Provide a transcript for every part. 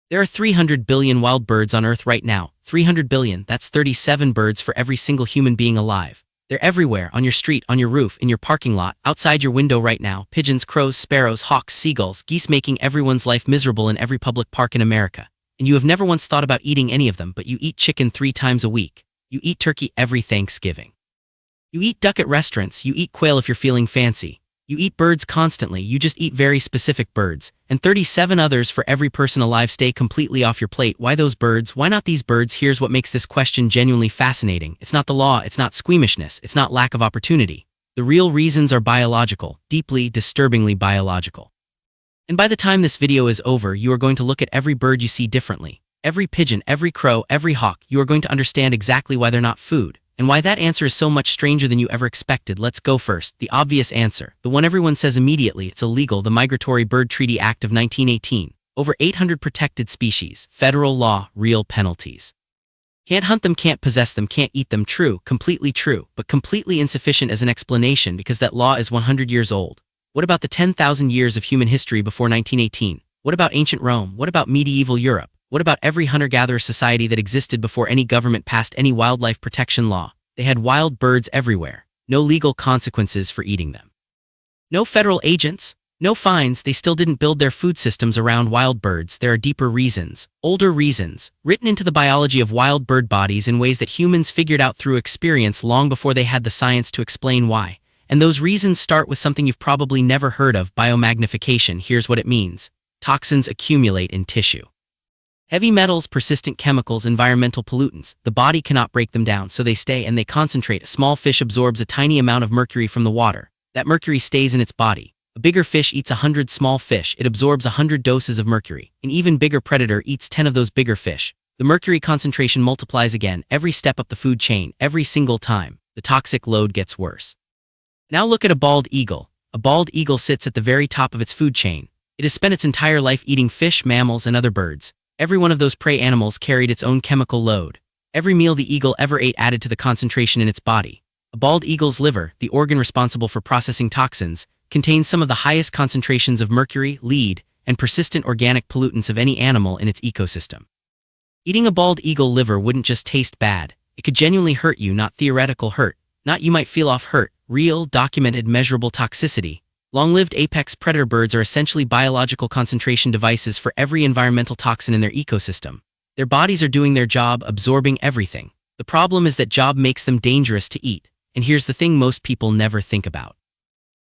There are 300 billion wild birds on Earth right now. 300 billion, that's 37 birds for every single human being alive. They're everywhere, on your street, on your roof, in your parking lot, outside your window right now. Pigeons, crows, sparrows, hawks, seagulls, geese, making everyone's life miserable in every public park in America. And you have never once thought about eating any of them, but you eat chicken 3 times a week. You eat turkey every Thanksgiving. You eat duck at restaurants, you eat quail if you're feeling fancy. You eat birds constantly, you just eat very specific birds, and 37 others for every person alive. Stay completely off your plate. Why those birds? Why not these birds? Here's what makes this question genuinely fascinating. It's not the law, it's not squeamishness, it's not lack of opportunity. The real reasons are biological, deeply, disturbingly biological. And by the time this video is over, you are going to look at every bird you see differently. Every pigeon, every crow, every hawk, you are going to understand exactly why they're not food. And why that answer is so much stranger than you ever expected. Let's go first. The obvious answer, the one everyone says immediately, it's illegal. The Migratory Bird Treaty Act of 1918. Over 800 protected species. Federal law, real penalties. Can't hunt them, can't possess them, can't eat them. True, completely true, but completely insufficient as an explanation because that law is 100 years old. What about the 10,000 years of human history before 1918? What about ancient Rome? What about medieval Europe? What about every hunter-gatherer society that existed before any government passed any wildlife protection law? They had wild birds everywhere. No legal consequences for eating them. No federal agents, no fines. They still didn't build their food systems around wild birds. There are deeper reasons, older reasons, written into the biology of wild bird bodies in ways that humans figured out through experience long before they had the science to explain why. And those reasons start with something you've probably never heard of: biomagnification. Here's what it means. Toxins accumulate in tissue. Heavy metals, persistent chemicals, environmental pollutants. The body cannot break them down, so they stay and they concentrate. A small fish absorbs a tiny amount of mercury from the water. That mercury stays in its body. A bigger fish eats 100 small fish. It absorbs 100 doses of mercury. An even bigger predator eats 10 of those bigger fish. The mercury concentration multiplies again every step up the food chain. Every single time, the toxic load gets worse. Now look at a bald eagle. A bald eagle sits at the very top of its food chain. It has spent its entire life eating fish, mammals, and other birds. Every one of those prey animals carried its own chemical load. Every meal the eagle ever ate added to the concentration in its body. A bald eagle's liver, the organ responsible for processing toxins, contains some of the highest concentrations of mercury, lead, and persistent organic pollutants of any animal in its ecosystem. Eating a bald eagle liver wouldn't just taste bad. It could genuinely hurt you, not theoretical hurt. Not you might feel off hurt. Real, documented, measurable toxicity. Long-lived apex predator birds are essentially biological concentration devices for every environmental toxin in their ecosystem. Their bodies are doing their job, absorbing everything. The problem is that job makes them dangerous to eat. And here's the thing most people never think about.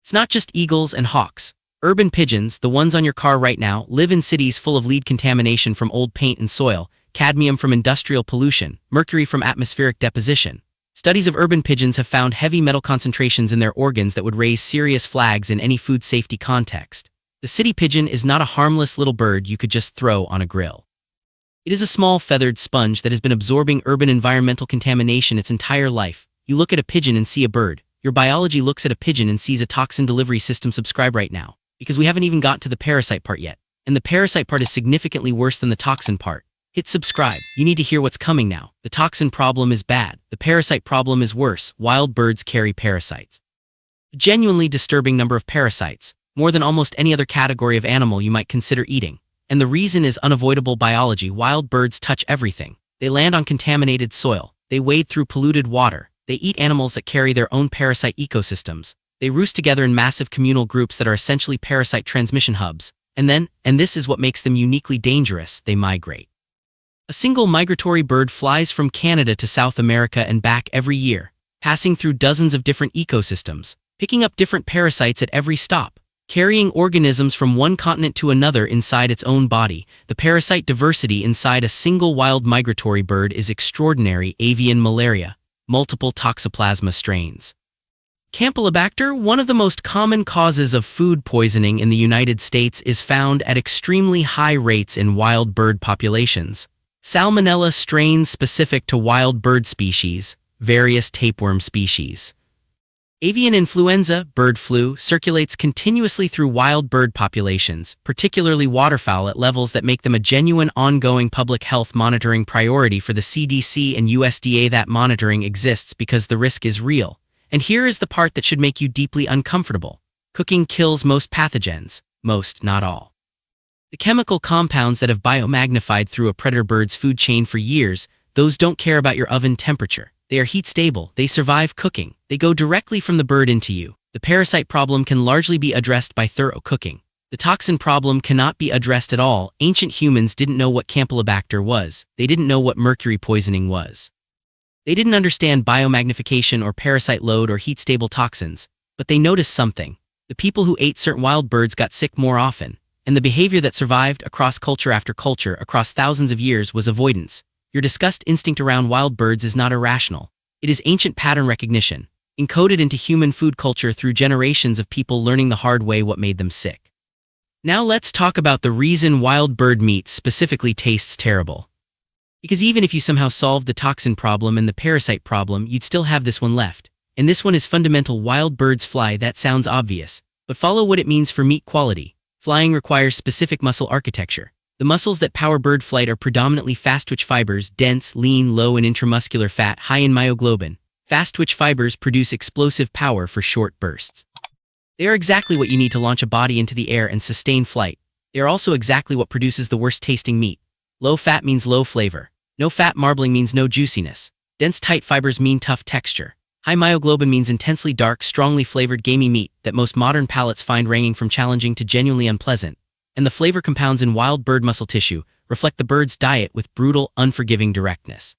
It's not just eagles and hawks. Urban pigeons, the ones on your car right now, live in cities full of lead contamination from old paint and soil, cadmium from industrial pollution, mercury from atmospheric deposition. Studies of urban pigeons have found heavy metal concentrations in their organs that would raise serious flags in any food safety context. The city pigeon is not a harmless little bird you could just throw on a grill. It is a small feathered sponge that has been absorbing urban environmental contamination its entire life. You look at a pigeon and see a bird. Your biology looks at a pigeon and sees a toxin delivery system. Subscribe right now, because we haven't even got to the parasite part yet. And the parasite part is significantly worse than the toxin part. Hit subscribe. You need to hear what's coming now. The toxin problem is bad. The parasite problem is worse. Wild birds carry parasites. A genuinely disturbing number of parasites, more than almost any other category of animal you might consider eating. And the reason is unavoidable biology. Wild birds touch everything. They land on contaminated soil. They wade through polluted water. They eat animals that carry their own parasite ecosystems. They roost together in massive communal groups that are essentially parasite transmission hubs. And this is what makes them uniquely dangerous, they migrate. A single migratory bird flies from Canada to South America and back every year, passing through dozens of different ecosystems, picking up different parasites at every stop, carrying organisms from one continent to another inside its own body. The parasite diversity inside a single wild migratory bird is extraordinary. Avian malaria, multiple toxoplasma strains. Campylobacter, one of the most common causes of food poisoning in the United States, is found at extremely high rates in wild bird populations. Salmonella strains specific to wild bird species, various tapeworm species. Avian influenza, bird flu, circulates continuously through wild bird populations, particularly waterfowl, at levels that make them a genuine ongoing public health monitoring priority for the CDC and USDA. That monitoring exists because the risk is real. And here is the part that should make you deeply uncomfortable. Cooking kills most pathogens, most, not all. The chemical compounds that have biomagnified through a predator bird's food chain for years, those don't care about your oven temperature. They are heat stable, they survive cooking, they go directly from the bird into you. The parasite problem can largely be addressed by thorough cooking. The toxin problem cannot be addressed at all. Ancient humans didn't know what Campylobacter was. They didn't know what mercury poisoning was. They didn't understand biomagnification or parasite load or heat-stable toxins, but they noticed something. The people who ate certain wild birds got sick more often, and the behavior that survived across culture after culture across thousands of years was avoidance. Your disgust instinct around wild birds is not irrational. It is ancient pattern recognition, encoded into human food culture through generations of people learning the hard way what made them sick. Now let's talk about the reason wild bird meat specifically tastes terrible. Because even if you somehow solved the toxin problem and the parasite problem, you'd still have this one left. And this one is fundamental: wild birds fly. That sounds obvious, but follow what it means for meat quality. Flying requires specific muscle architecture. The muscles that power bird flight are predominantly fast-twitch fibers, dense, lean, low in intramuscular fat, high in myoglobin. Fast-twitch fibers produce explosive power for short bursts. They are exactly what you need to launch a body into the air and sustain flight. They are also exactly what produces the worst-tasting meat. Low fat means low flavor. No fat marbling means no juiciness. Dense tight fibers mean tough texture. High myoglobin means intensely dark, strongly flavored gamey meat that most modern palates find ranging from challenging to genuinely unpleasant. And the flavor compounds in wild bird muscle tissue reflect the bird's diet with brutal, unforgiving directness.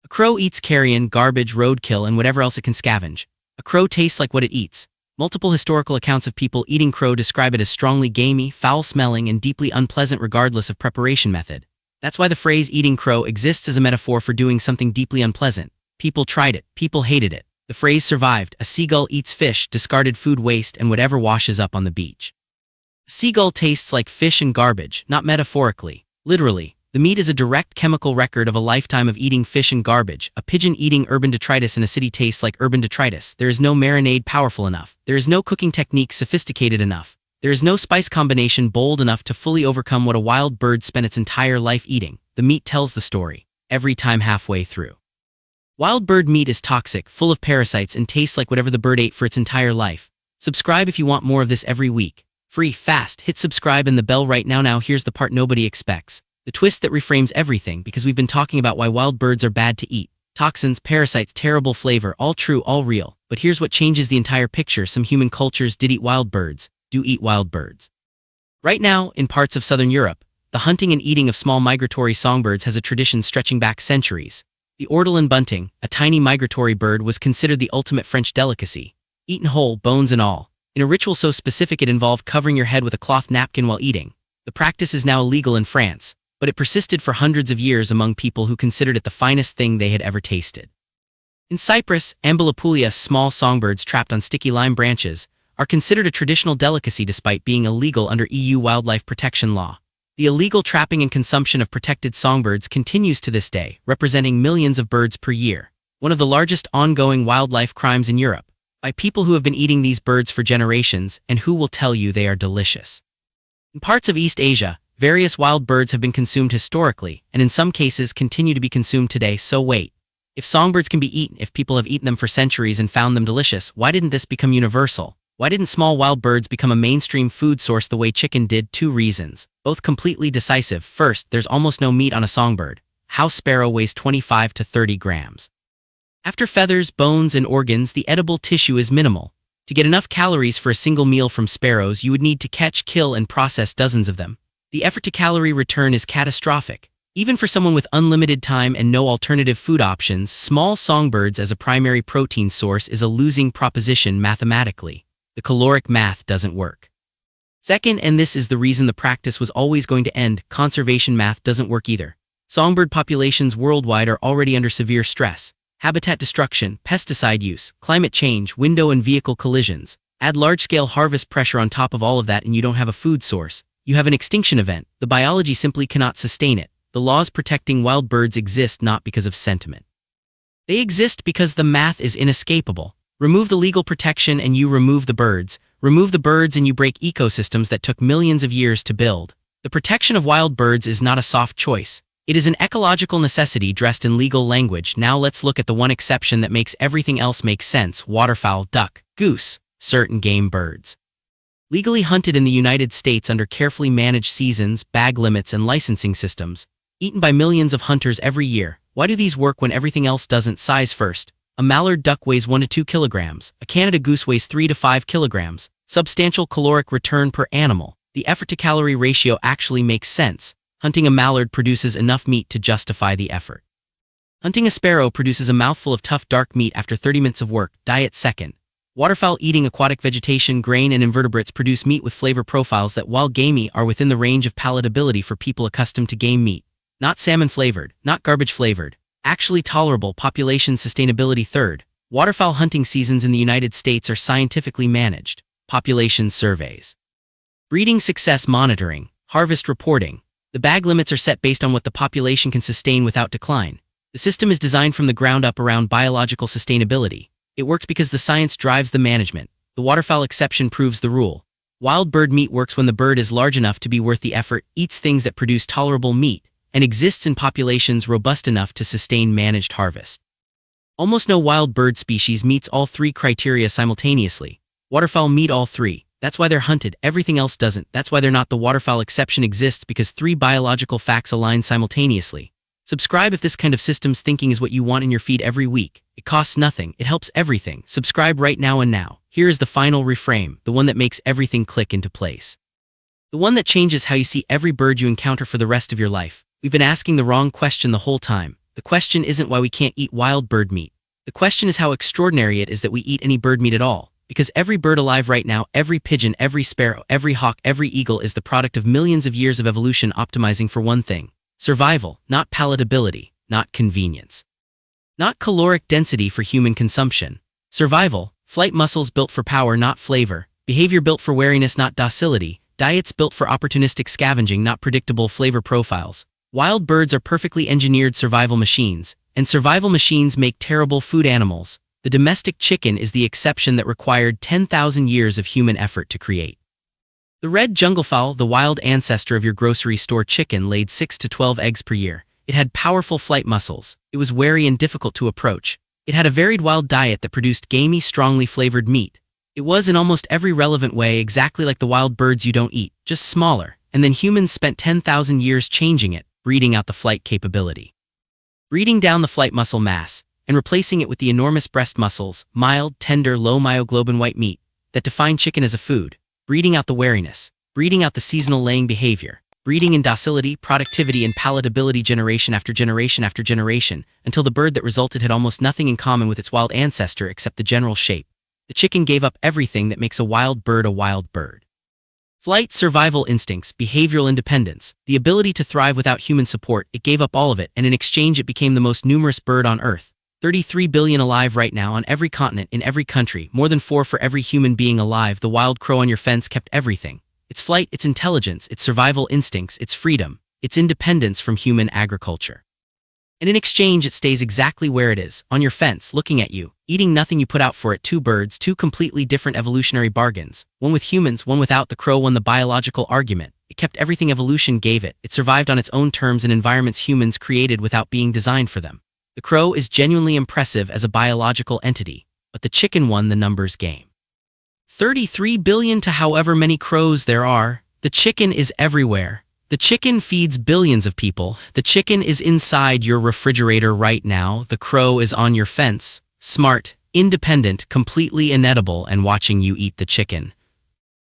A crow eats carrion, garbage, roadkill, and whatever else it can scavenge. A crow tastes like what it eats. Multiple historical accounts of people eating crow describe it as strongly gamey, foul-smelling, and deeply unpleasant regardless of preparation method. That's why the phrase eating crow exists as a metaphor for doing something deeply unpleasant. People tried it, people hated it. The phrase survived: a seagull eats fish, discarded food waste, and whatever washes up on the beach. A seagull tastes like fish and garbage, not metaphorically. Literally, the meat is a direct chemical record of a lifetime of eating fish and garbage. A pigeon eating urban detritus in a city tastes like urban detritus. There is no marinade powerful enough. There is no cooking technique sophisticated enough. There is no spice combination bold enough to fully overcome what a wild bird spent its entire life eating. The meat tells the story, every time halfway through. Wild bird meat is toxic, full of parasites, and tastes like whatever the bird ate for its entire life. Subscribe if you want more of this every week. Free, fast, hit subscribe and the bell right now. Now here's the part nobody expects. The twist that reframes everything, because we've been talking about why wild birds are bad to eat. Toxins, parasites, terrible flavor, all true, all real. But here's what changes the entire picture. Some human cultures do eat wild birds. Right now, in parts of southern Europe, the hunting and eating of small migratory songbirds has a tradition stretching back centuries. The ortolan bunting, a tiny migratory bird, was considered the ultimate French delicacy. Eaten whole, bones and all. In a ritual so specific it involved covering your head with a cloth napkin while eating. The practice is now illegal in France, but it persisted for hundreds of years among people who considered it the finest thing they had ever tasted. In Cyprus, Ambulipolia, small songbirds trapped on sticky lime branches, are considered a traditional delicacy despite being illegal under EU wildlife protection law. The illegal trapping and consumption of protected songbirds continues to this day, representing millions of birds per year, one of the largest ongoing wildlife crimes in Europe, by people who have been eating these birds for generations and who will tell you they are delicious. In parts of East Asia, various wild birds have been consumed historically, and in some cases continue to be consumed today. So wait, if songbirds can be eaten, if people have eaten them for centuries and found them delicious, why didn't this become universal? Why didn't small wild birds become a mainstream food source the way chicken did? 2 reasons, both completely decisive. First, there's almost no meat on a songbird. House sparrow weighs 25 to 30 grams. After feathers, bones, and organs, the edible tissue is minimal. To get enough calories for a single meal from sparrows, you would need to catch, kill, and process dozens of them. The effort to calorie return is catastrophic. Even for someone with unlimited time and no alternative food options, small songbirds as a primary protein source is a losing proposition mathematically. The caloric math doesn't work. Second, and this is the reason the practice was always going to end, conservation math doesn't work either. Songbird populations worldwide are already under severe stress. Habitat destruction, pesticide use, climate change, window and vehicle collisions. Add large-scale harvest pressure on top of all of that and you don't have a food source. You have an extinction event. The biology simply cannot sustain it. The laws protecting wild birds exist not because of sentiment. They exist because the math is inescapable. Remove the legal protection and you remove the birds. Remove the birds and you break ecosystems that took millions of years to build. The protection of wild birds is not a soft choice. It is an ecological necessity dressed in legal language. Now let's look at the one exception that makes everything else make sense: waterfowl, duck, goose, certain game birds. Legally hunted in the United States under carefully managed seasons, bag limits, and licensing systems. Eaten by millions of hunters every year. Why do these work when everything else doesn't? Size first. A mallard duck weighs 1 to 2 kilograms. A Canada goose weighs 3 to 5 kilograms. Substantial caloric return per animal. The effort-to-calorie ratio actually makes sense. Hunting a mallard produces enough meat to justify the effort. Hunting a sparrow produces a mouthful of tough dark meat after 30 minutes of work. Diet second. Waterfowl eating aquatic vegetation, grain, and invertebrates produce meat with flavor profiles that, while gamey, are within the range of palatability for people accustomed to game meat. Not salmon-flavored, not garbage-flavored. Actually tolerable. Population sustainability third. Waterfowl hunting seasons in the United States are scientifically managed. Population surveys. Breeding success monitoring. Harvest reporting. The bag limits are set based on what the population can sustain without decline. The system is designed from the ground up around biological sustainability. It works because the science drives the management. The waterfowl exception proves the rule. Wild bird meat works when the bird is large enough to be worth the effort, eats things that produce tolerable meat, and exists in populations robust enough to sustain managed harvest. Almost no wild bird species meets all three criteria simultaneously. Waterfowl meet all three. That's why they're hunted. Everything else doesn't. That's why they're not. The waterfowl exception exists because three biological facts align simultaneously. Subscribe if this kind of systems thinking is what you want in your feed every week. It costs nothing. It helps everything. Subscribe right now and now. Here is the final reframe, the one that makes everything click into place. The one that changes how you see every bird you encounter for the rest of your life. We've been asking the wrong question the whole time. The question isn't why we can't eat wild bird meat. The question is how extraordinary it is that we eat any bird meat at all. Because every bird alive right now, every pigeon, every sparrow, every hawk, every eagle is the product of millions of years of evolution optimizing for one thing. Survival, not palatability, not convenience. Not caloric density for human consumption. Survival, flight muscles built for power, not flavor. Behavior built for wariness, not docility. Diets built for opportunistic scavenging, not predictable flavor profiles. Wild birds are perfectly engineered survival machines, and survival machines make terrible food animals. The domestic chicken is the exception that required 10,000 years of human effort to create. The red junglefowl, the wild ancestor of your grocery store chicken, laid 6 to 12 eggs per year. It had powerful flight muscles. It was wary and difficult to approach. It had a varied wild diet that produced gamey, strongly flavored meat. It was in almost every relevant way exactly like the wild birds you don't eat, just smaller, and then humans spent 10,000 years changing it, breeding out the flight capability. Breeding down the flight muscle mass, and replacing it with the enormous breast muscles, mild, tender, low myoglobin white meat, that define chicken as a food. Breeding out the wariness, breeding out the seasonal laying behavior, breeding in docility, productivity, and palatability generation after generation after generation, until the bird that resulted had almost nothing in common with its wild ancestor except the general shape. The chicken gave up everything that makes a wild bird. Flight, survival instincts, behavioral independence, the ability to thrive without human support. It gave up all of it, and in exchange it became the most numerous bird on Earth. 33 billion alive right now on every continent, in every country, more than 4 for every human being alive. The wild crow on your fence kept everything. Its flight, its intelligence, its survival instincts, its freedom, its independence from human agriculture. And in exchange it stays exactly where it is, on your fence, looking at you, eating nothing you put out for it. Two birds, two completely different evolutionary bargains. One with humans, one without. The crow won the biological argument. It kept everything evolution gave it. It survived on its own terms in environments humans created without being designed for them. The crow is genuinely impressive as a biological entity, but the chicken won the numbers game. 33 billion to however many crows there are. The chicken is everywhere. The chicken feeds billions of people. The chicken is inside your refrigerator right now. The crow is on your fence, smart, independent, completely inedible, and watching you eat the chicken.